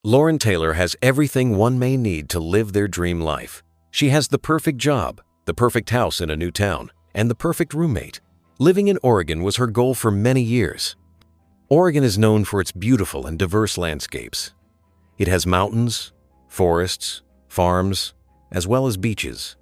Lauren Taylor has everything one may need to live their dream life. She has the perfect job, the perfect house in a new town, and the perfect roommate. Living in Oregon was her goal for many years. Oregon is known for its beautiful and diverse landscapes. It has mountains, forests, farms, as well as beaches.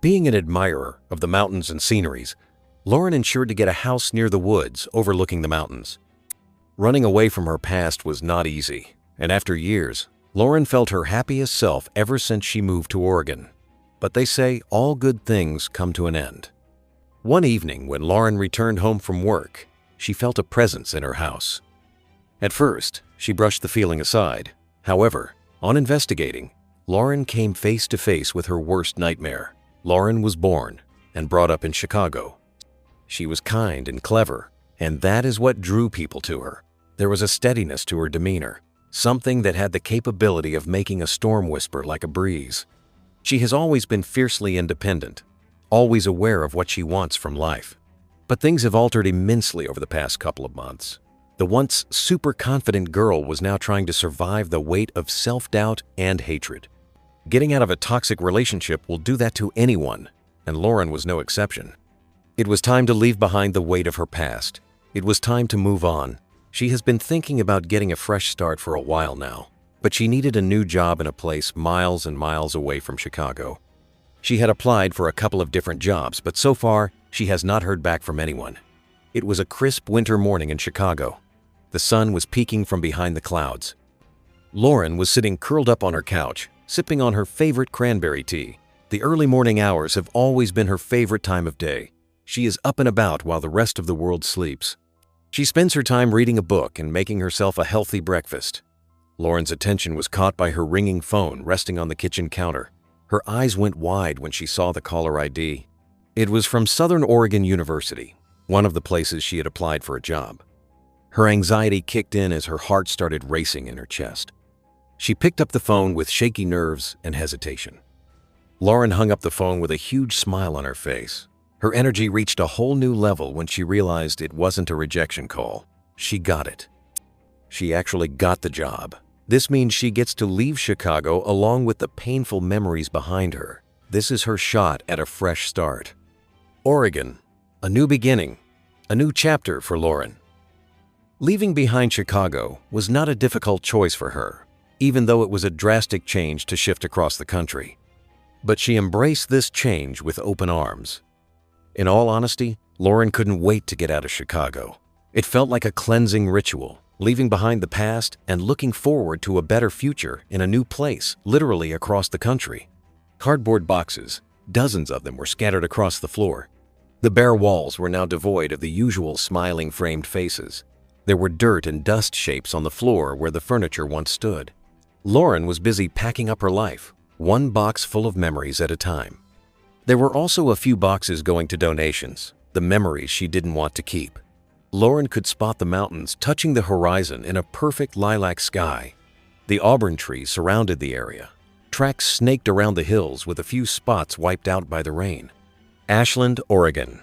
Being an admirer of the mountains and sceneries, Lauren ensured to get a house near the woods overlooking the mountains. Running away from her past was not easy, and after years, Lauren felt her happiest self ever since she moved to Oregon. But they say all good things come to an end. One evening when Lauren returned home from work, she felt a presence in her house. At first, she brushed the feeling aside. However, on investigating, Lauren came face to face with her worst nightmare. Lauren was born and brought up in Chicago. She was kind and clever, and that is what drew people to her. There was a steadiness to her demeanor, something that had the capability of making a storm whisper like a breeze. She has always been fiercely independent, always aware of what she wants from life. But things have altered immensely over the past couple of months. The once super confident girl was now trying to survive the weight of self-doubt and hatred. Getting out of a toxic relationship will do that to anyone, and Lauren was no exception. It was time to leave behind the weight of her past. It was time to move on. She has been thinking about getting a fresh start for a while now, but she needed a new job in a place miles and miles away from Chicago. She had applied for a couple of different jobs, but so far, she has not heard back from anyone. It was a crisp winter morning in Chicago. The sun was peeking from behind the clouds. Lauren was sitting curled up on her couch, sipping on her favorite cranberry tea. The early morning hours have always been her favorite time of day. She is up and about while the rest of the world sleeps. She spends her time reading a book and making herself a healthy breakfast. Lauren's attention was caught by her ringing phone resting on the kitchen counter. Her eyes went wide when she saw the caller ID. It was from Southern Oregon University, one of the places she had applied for a job. Her anxiety kicked in as her heart started racing in her chest. She picked up the phone with shaky nerves and hesitation. Lauren hung up the phone with a huge smile on her face. Her energy reached a whole new level when she realized it wasn't a rejection call. She got it. She actually got the job. This means she gets to leave Chicago along with the painful memories behind her. This is her shot at a fresh start. Oregon, a new beginning, a new chapter for Lauren. Leaving behind Chicago was not a difficult choice for her, even though it was a drastic change to shift across the country. But she embraced this change with open arms. In all honesty, Lauren couldn't wait to get out of Chicago. It felt like a cleansing ritual, leaving behind the past and looking forward to a better future in a new place, literally across the country. Cardboard boxes, dozens of them, were scattered across the floor. The bare walls were now devoid of the usual smiling framed faces. There were dirt and dust shapes on the floor where the furniture once stood. Lauren was busy packing up her life, one box full of memories at a time. There were also a few boxes going to donations, the memories she didn't want to keep. Lauren could spot the mountains touching the horizon in a perfect lilac sky. The auburn trees surrounded the area. Tracks snaked around the hills with a few spots wiped out by the rain. Ashland, Oregon.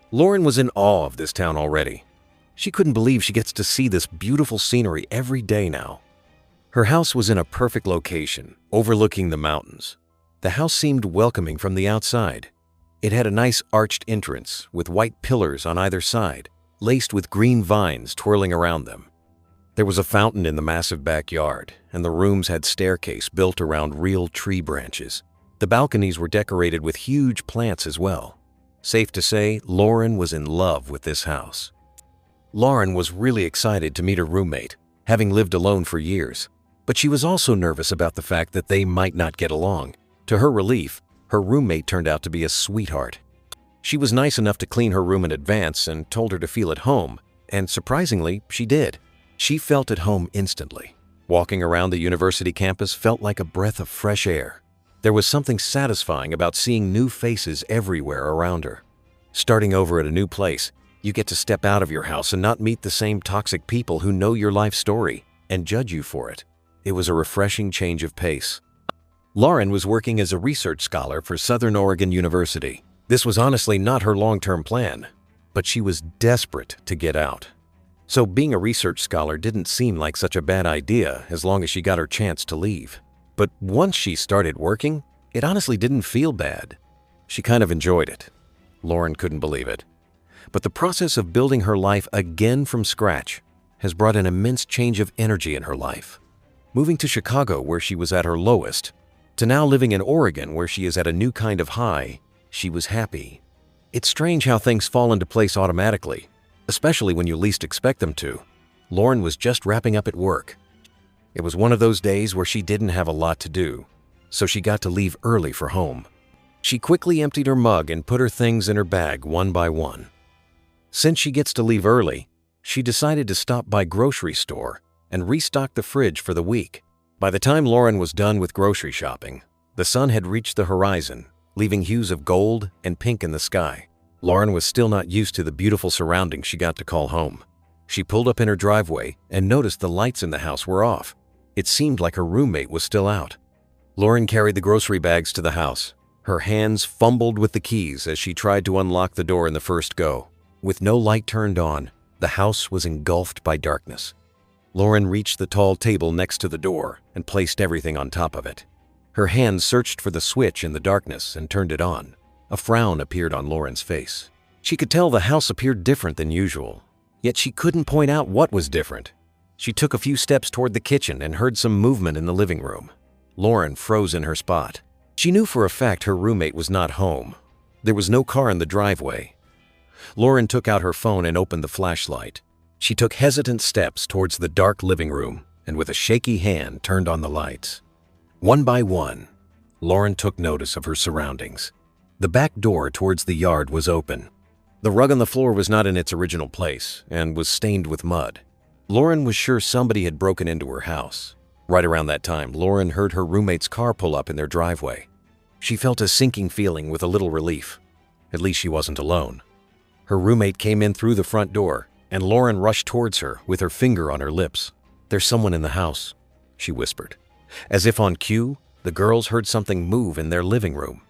Lauren was in awe of this town already. She couldn't believe she gets to see this beautiful scenery every day now. Her house was in a perfect location, overlooking the mountains. The house seemed welcoming from the outside. It had a nice arched entrance with white pillars on either side, laced with green vines twirling around them. There was a fountain in the massive backyard, and the rooms had staircase built around real tree branches. The balconies were decorated with huge plants as well. Safe to say, Lauren was in love with this house. Lauren was really excited to meet her roommate, having lived alone for years, but she was also nervous about the fact that they might not get along. To her relief, her roommate turned out to be a sweetheart. She was nice enough to clean her room in advance and told her to feel at home, and surprisingly, she did. She felt at home instantly. Walking around the university campus felt like a breath of fresh air. There was something satisfying about seeing new faces everywhere around her. Starting over at a new place, you get to step out of your house and not meet the same toxic people who know your life story and judge you for it. It was a refreshing change of pace. Lauren was working as a research scholar for Southern Oregon University. This was honestly not her long-term plan, but she was desperate to get out. So being a research scholar didn't seem like such a bad idea as long as she got her chance to leave. But once she started working, it honestly didn't feel bad. She kind of enjoyed it. Lauren couldn't believe it. But the process of building her life again from scratch has brought an immense change of energy in her life. Moving to Chicago, where she was at her lowest, to now living in Oregon, where she is at a new kind of high, she was happy. It's strange how things fall into place automatically, especially when you least expect them to. Lauren was just wrapping up at work. It was one of those days where she didn't have a lot to do, so she got to leave early for home. She quickly emptied her mug and put her things in her bag one by one. Since she gets to leave early, she decided to stop by grocery store and restock the fridge for the week. By the time Lauren was done with grocery shopping, the sun had reached the horizon, leaving hues of gold and pink in the sky. Lauren was still not used to the beautiful surroundings she got to call home. She pulled up in her driveway and noticed the lights in the house were off. It seemed like her roommate was still out. Lauren carried the grocery bags to the house. Her hands fumbled with the keys as she tried to unlock the door in the first go. With no light turned on, the house was engulfed by darkness. Lauren reached the tall table next to the door and placed everything on top of it. Her hands searched for the switch in the darkness and turned it on. A frown appeared on Lauren's face. She could tell the house appeared different than usual, yet she couldn't point out what was different. She took a few steps toward the kitchen and heard some movement in the living room. Lauren froze in her spot. She knew for a fact her roommate was not home. There was no car in the driveway. Lauren took out her phone and opened the flashlight. She took hesitant steps towards the dark living room and with a shaky hand turned on the lights. One by one, Lauren took notice of her surroundings. The back door towards the yard was open. The rug on the floor was not in its original place and was stained with mud. Lauren was sure somebody had broken into her house. Right around that time, Lauren heard her roommate's car pull up in their driveway. She felt a sinking feeling with a little relief. At least she wasn't alone. Her roommate came in through the front door, and Lauren rushed towards her with her finger on her lips. "There's someone in the house," she whispered. As if on cue, the girls heard something move in their living room.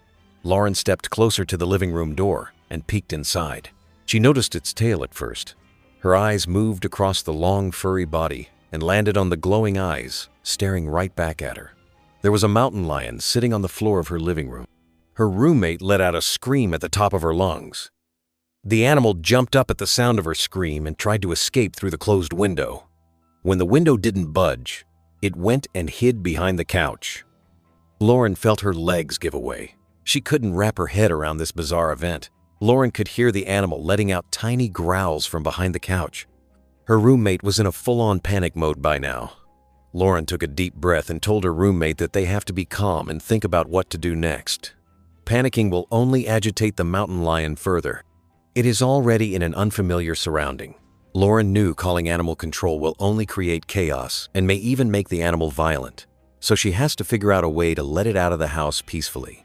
Lauren stepped closer to the living room door and peeked inside. She noticed its tail at first. Her eyes moved across the long, furry body and landed on the glowing eyes, staring right back at her. There was a mountain lion sitting on the floor of her living room. Her roommate let out a scream at the top of her lungs. The animal jumped up at the sound of her scream and tried to escape through the closed window. When the window didn't budge, it went and hid behind the couch. Lauren felt her legs give away. She couldn't wrap her head around this bizarre event. Lauren could hear the animal letting out tiny growls from behind the couch. Her roommate was in a full-on panic mode by now. Lauren took a deep breath and told her roommate that they have to be calm and think about what to do next. Panicking will only agitate the mountain lion further. It is already in an unfamiliar surrounding. Lauren knew calling animal control will only create chaos and may even make the animal violent, so she has to figure out a way to let it out of the house peacefully.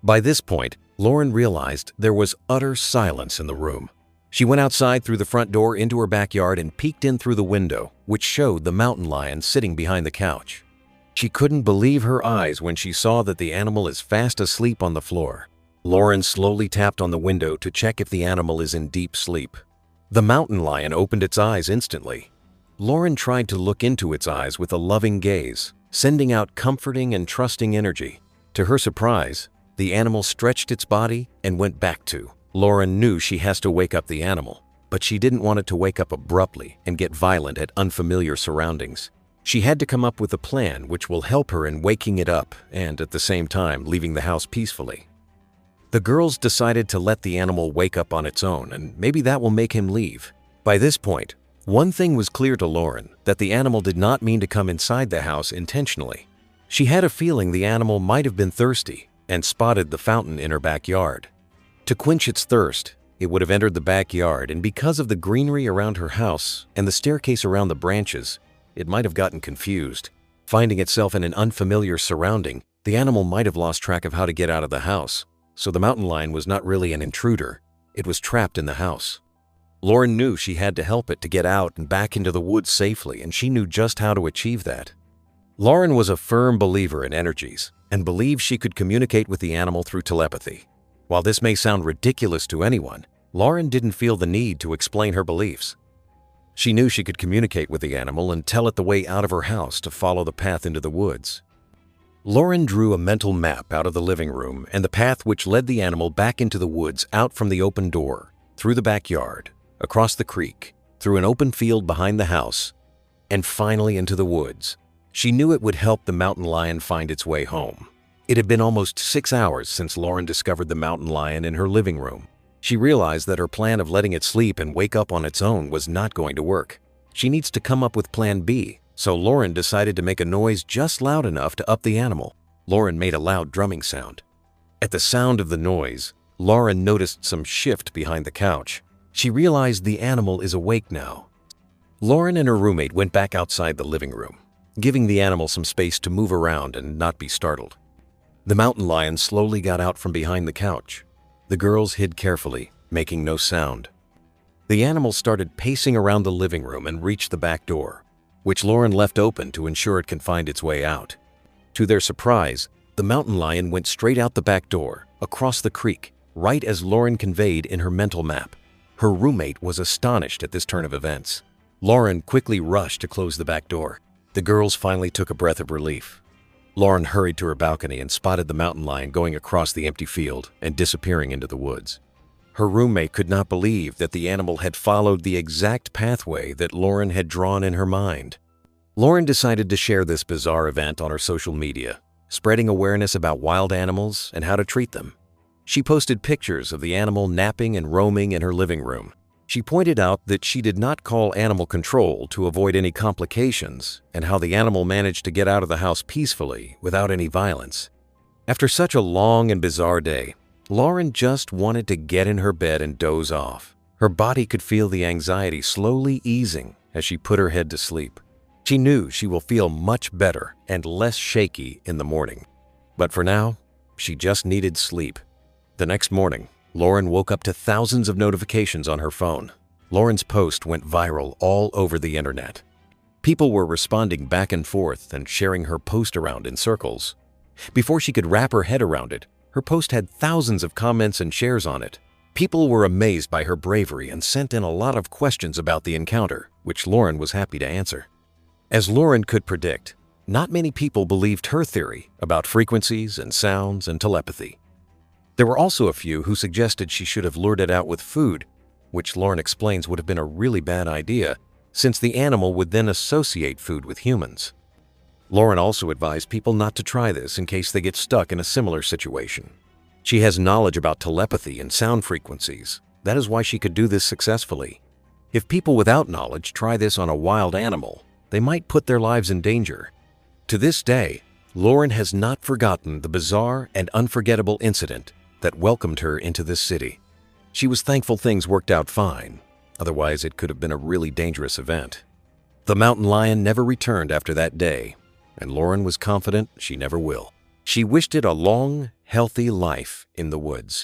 By this point, Lauren realized there was utter silence in the room. She went outside through the front door into her backyard and peeked in through the window, which showed the mountain lion sitting behind the couch. She couldn't believe her eyes when she saw that the animal is fast asleep on the floor. Lauren slowly tapped on the window to check if the animal is in deep sleep. The mountain lion opened its eyes instantly. Lauren tried to look into its eyes with a loving gaze, sending out comforting and trusting energy. To her surprise, the animal stretched its body and went back to. Lauren knew she has to wake up the animal, but she didn't want it to wake up abruptly and get violent at unfamiliar surroundings. She had to come up with a plan which will help her in waking it up and, at the same time, leaving the house peacefully. The girls decided to let the animal wake up on its own, and maybe that will make him leave. By this point, one thing was clear to Lauren, that the animal did not mean to come inside the house intentionally. She had a feeling the animal might have been thirsty and spotted the fountain in her backyard. To quench its thirst, it would have entered the backyard, and because of the greenery around her house and the staircase around the branches, it might have gotten confused. Finding itself in an unfamiliar surrounding, the animal might have lost track of how to get out of the house. So the mountain lion was not really an intruder. It was trapped in the house. Lauren knew she had to help it to get out and back into the woods safely, and she knew just how to achieve that. Lauren was a firm believer in energies and believed she could communicate with the animal through telepathy. While this may sound ridiculous to anyone, Lauren didn't feel the need to explain her beliefs. She knew she could communicate with the animal and tell it the way out of her house to follow the path into the woods. Lauren drew a mental map out of the living room and the path which led the animal back into the woods, out from the open door, through the backyard, across the creek, through an open field behind the house, and finally into the woods. She knew it would help the mountain lion find its way home. It had been almost 6 hours since Lauren discovered the mountain lion in her living room. She realized that her plan of letting it sleep and wake up on its own was not going to work. She needs to come up with plan B, so Lauren decided to make a noise just loud enough to up the animal. Lauren made a loud drumming sound. At the sound of the noise, Lauren noticed some shift behind the couch. She realized the animal is awake now. Lauren and her roommate went back outside the living room, giving the animal some space to move around and not be startled. The mountain lion slowly got out from behind the couch. The girls hid carefully, making no sound. The animal started pacing around the living room and reached the back door, which Lauren left open to ensure it can find its way out. To their surprise, the mountain lion went straight out the back door, across the creek, right as Lauren conveyed in her mental map. Her roommate was astonished at this turn of events. Lauren quickly rushed to close the back door. The girls finally took a breath of relief. Lauren hurried to her balcony and spotted the mountain lion going across the empty field and disappearing into the woods. Her roommate could not believe that the animal had followed the exact pathway that Lauren had drawn in her mind. Lauren decided to share this bizarre event on her social media, spreading awareness about wild animals and how to treat them. She posted pictures of the animal napping and roaming in her living room. She pointed out that she did not call animal control to avoid any complications and how the animal managed to get out of the house peacefully without any violence. After such a long and bizarre day, Lauren just wanted to get in her bed and doze off. Her body could feel the anxiety slowly easing as she put her head to sleep. She knew she will feel much better and less shaky in the morning. But for now, she just needed sleep. The next morning, Lauren woke up to thousands of notifications on her phone. Lauren's post went viral all over the internet. People were responding back and forth and sharing her post around in circles. Before she could wrap her head around it, her post had thousands of comments and shares on it. People were amazed by her bravery and sent in a lot of questions about the encounter, which Lauren was happy to answer. As Lauren could predict, not many people believed her theory about frequencies and sounds and telepathy. There were also a few who suggested she should have lured it out with food, which Lauren explains would have been a really bad idea, since the animal would then associate food with humans. Lauren also advised people not to try this in case they get stuck in a similar situation. She has knowledge about telepathy and sound frequencies. That is why she could do this successfully. If people without knowledge try this on a wild animal, they might put their lives in danger. To this day, Lauren has not forgotten the bizarre and unforgettable incident that welcomed her into this city. She was thankful things worked out fine, otherwise it could have been a really dangerous event. The mountain lion never returned after that day, and Lauren was confident she never will. She wished it a long, healthy life in the woods.